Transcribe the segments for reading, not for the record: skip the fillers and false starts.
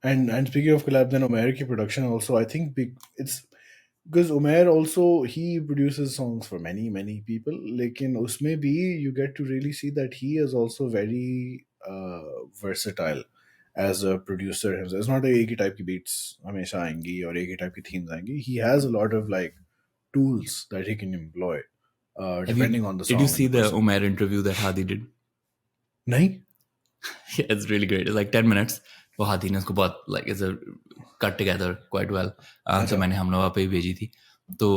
And speaking of collab, then Umair ki production also, I think it's because Umair also he produces songs for many people. Lekin usme bhi you get to really see that he is also very versatile as a producer himself. It's not a एक ही type की beats हमेशा आएंगी और एक ही type की themes आएंगी. He has a lot of like tools that he can employ depending on the Did you song and see the the person. Umair interview that Hadi did? नहीं? Yeah, it's really great. It's like 10 minutes. वो हाथी ने उसको बहुत like it's a cut together quite well. तो मैंने हमनवा पे ही भेजी थी. तो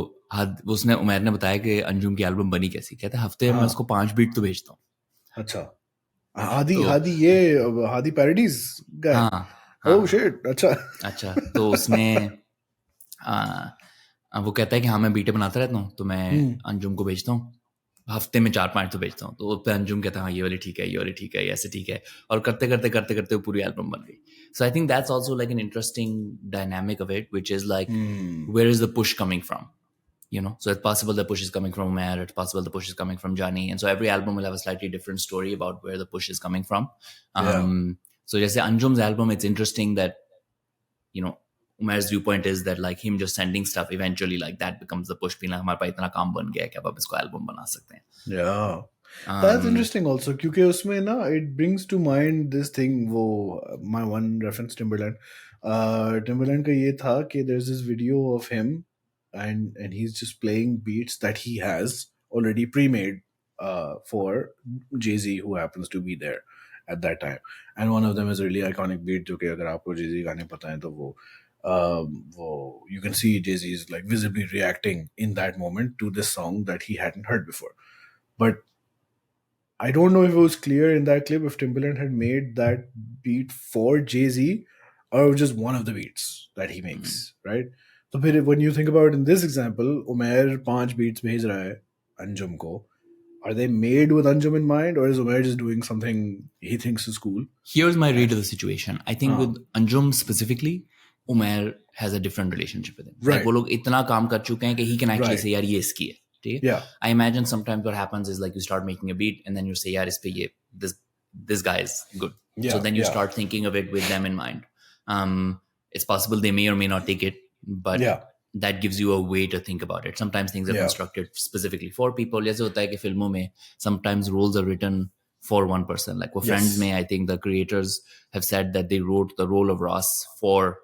उसने उमैर ने बताया कि अंजुम की एल्बम बनी कैसी. कहता है हफ्ते में मैं उसको 5 बीट तो भेजता हूँ. अच्छा. हादी पैरोडीज गाय. हाँ ओह शिट. अच्छा तो उसने वो कहता है कि हाँ मैं बीटें बनाता रहता हूँ तो मैं अंजुम को भेजता हूँ हफ्ते में 4-5 तो भेजता हूँ तो उस पर अंजुम कहता है हाँ ये वाली ठीक है ये वाली ठीक है ये ऐसे ठीक है और करते करते वो पूरी एल्बम बन गई. So I think that's also like an interesting dynamic of it which is like where is the push coming from. You know, so it's possible the push is coming from Umair, it's possible the push is coming from Johnny, and so every album will have a slightly different story about where the push is coming from. So just say Anjum's album, it's interesting that, you know, Umair's viewpoint is that like him just sending stuff eventually like that becomes the push. Like हमारे पास इतना काम बन गया है कि अब आप इसको album बना सकते हैं. Yeah. That's interesting also क्योंकि उसमें ना it brings to mind this thing वो my one reference Timberland का ये था कि there's this video of him and he's just playing beats that he has already pre-made for Jay-Z who happens to be there at that time, and one of them is a really iconic beat जो कि अगर आपको Jay-Z गाने पता है तो वो you can see Jay-Z is like visibly reacting in that moment to this song that he hadn't heard before. But I don't know if it was clear in that clip if Timbaland had made that beat for Jay-Z or it was just one of the beats that he makes, right? So when you think about it in this example, Umair 5 beats bhej raha hai Anjum ko. Are they made with Anjum in mind or is Umair just doing something he thinks is cool? Here's my read of the situation. I think with Anjum specifically, Umair has a different relationship with him. Right. Like वो लोग इतना काम कर चुके हैं कि he can actually say यार ये इसकी है. Yeah. I imagine sometimes what happens is like you start making a beat and then you say yaar is pe ye this guy is good. Yeah, so then you start thinking of it with them in mind. It's possible they may or may not take it, but that gives you a way to think about it. Sometimes things are constructed specifically for people. जैसे होता है कि फिल्मों में sometimes roles are written for one person. Like for Friends में I think the creators have said that they wrote the role of Ross for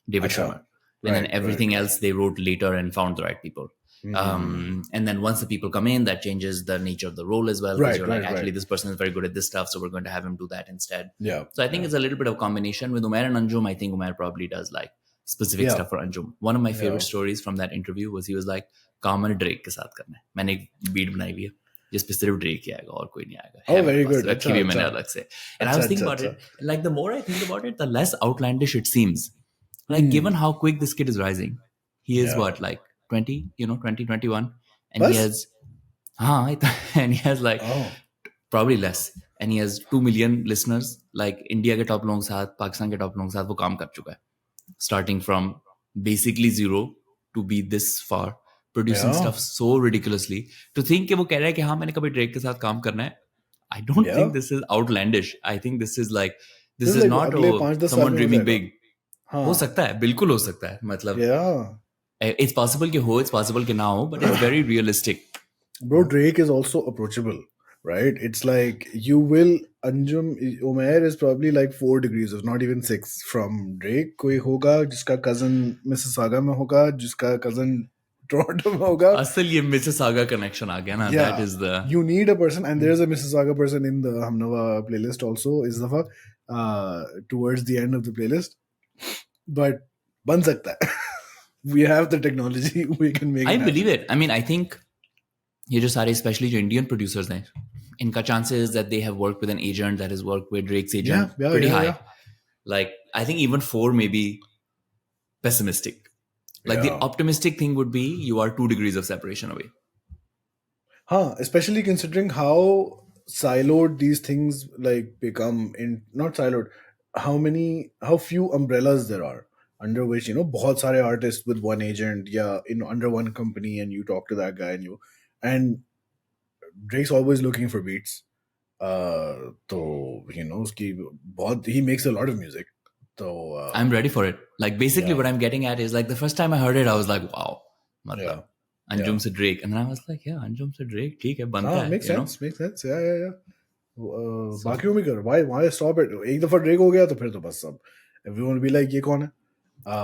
David Schwimmer. And then everything else they wrote later and found the right people. And then once the people come in, that changes the nature of the role as well. Because you're like, actually, this person is very good at this stuff, so we're going to have him do that instead. Yeah. So I think it's a little bit of a combination. With Umair and Anjum, I think Umair probably does like specific stuff for Anjum. One of my favorite stories from that interview was he was like, काम मैंने Drake के साथ करना है. मैंने एक beat बनाई हुई है जिस पे सिर्फ Drake ही आएगा और कोई नहीं आएगा. Oh, very good. रखी हुई मैंने अलग से. And I was thinking about it. Like the more I think about it, the less outlandish it seems. Like given how quick this kid is rising, he is what, like 20, 20, 21. And he has, and he has like probably less. And he has 2 million listeners. Like India के top लोगों के साथ, Pakistan के top लोगों के साथ वो काम कर चुका है. Starting from basically zero to be this far, producing stuff so ridiculously. To think कि वो कह रहा है कि हाँ मैंने कभी Drake के साथ काम करना है. I don't think this is outlandish. I think this is like, this is not someone dreaming big. हो सकता है, बिल्कुल हो सकता है. मतलब it's possible कि हो, it's possible कि ना हो, but it's very realistic. Bro, Drake is also approachable, right? It's like you will Umair is probably like 4 degrees, if not even 6 from Drake. कोई होगा जिसका cousin Mississauga में होगा, जिसका cousin Toronto में होगा. असल ये Mississauga connection आ गया ना. That is the... You need a person, and there's a Mississauga person in the Hamnawa playlist also, is the towards the end of the playlist. But बन सकता है. We have the technology, we can make it happen. I believe it. I mean, I think ये जो सारे especially जो Indian producers हैं, इनका chances that they have worked with an agent that has worked with Drake's agent pretty high. Like, I think even 4 may be pessimistic. Like the optimistic thing would be you are 2 degrees of separation away. Especially considering how siloed these things like become not siloed, how few umbrellas there are under which, बहुत सारे artists with one agent, under one company, and you talk to that guy and Drake's always looking for beats. So, he makes a lot of music. So I'm ready for it. Like basically what I'm getting at is like the first time I heard it, I was like, wow, matlab, Anjum se Drake. And then I was like, yeah, Anjum se Drake, theek hai, banta hai, makes sense, makes sense. Yeah. बाकियों में कर. Why stop it? एक दफा Drake हो गया तो फिर तो बस सब everyone will be like ये कौन है?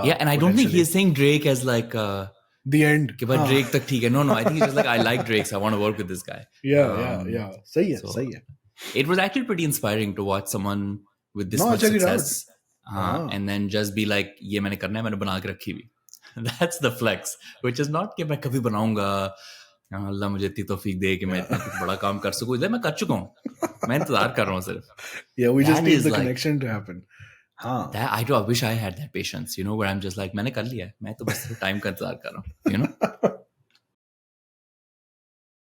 Yeah, and I don't think he is saying Drake as like the end. कि but Drake tak theek hai. No, I think he's just like, I like Drake, so I want to work with this guy. Yeah. सही है. It was actually pretty inspiring to watch someone with this much check it out. success and then just be like, ये मैंने करना है, मैंने बना के रखी हुई. That's the flex, which is not कि मैं कभी बनाऊंगा, अल्लाह मुझे इतनी तौफीक दे कि मैं इतना कुछ बड़ा काम कर सकूं. इधर मैं कर चुका हूं, मैं इंतजार कर रहा हूं सिर्फ. Yeah, we just need the connection to happen. I wish I had that patience, you know, where I'm just like, मैंने कर लिया है, मैं तो बस टाइम का इंतजार कर रहा हूं, you know.